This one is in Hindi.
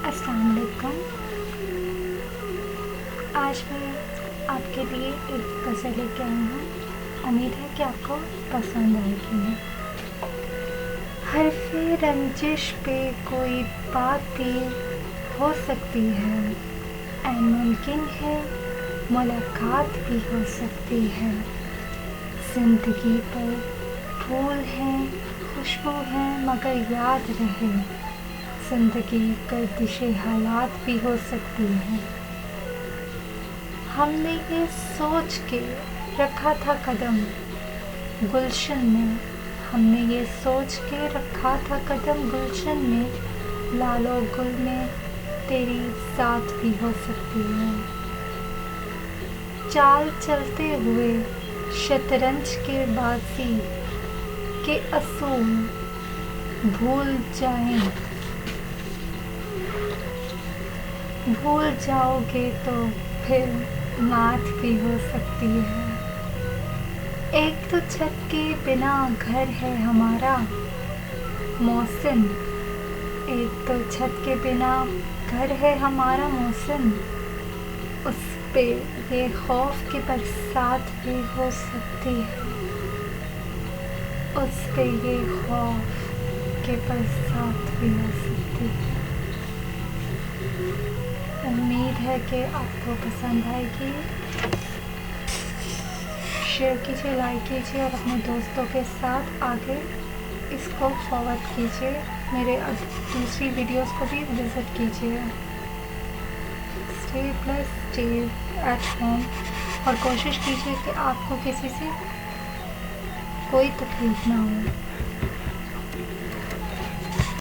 अस्सलाम वालेकुम। आज मैं आपके लिए एक गज़ल लेके आई हूँ। उम्मीद है कि आपको पसंद आएगी। हर्फ़े रंजिश पे कोई बातें हो सकती है, ऐन मुमकिन है मुलाकात भी हो सकती है। ज़िंदगी पर फूल हैं, खुशबू है, मगर याद रहे ज़िंदगी गर्दिशे हालात भी हो सकती है। हमने ये सोच के रखा था कदम गुलशन में, हमने ये सोच के रखा था कदम गुलशन में, लालो गुल में तेरी साथ भी हो सकती है। चाल चलते हुए शतरंज के बाजी के असूल भूल जाओगे तो फिर मात भी हो सकती है। एक तो छत के बिना घर है हमारा मौसम, एक तो छत के बिना घर है हमारा मौसम, उस पे ये खौफ की बरसात भी हो सकती है, उस पे ये खौफ की बरसात भी हो सकती है। उम्मीद है कि आपको पसंद आएगी। शेयर कीजिए, लाइक कीजिए और अपने दोस्तों के साथ आगे इसको फॉरवर्ड कीजिए। मेरे दूसरी वीडियोस को भी विज़िट कीजिए। स्टे एट होम और कोशिश कीजिए कि आपको किसी से कोई तकलीफ़ ना हो।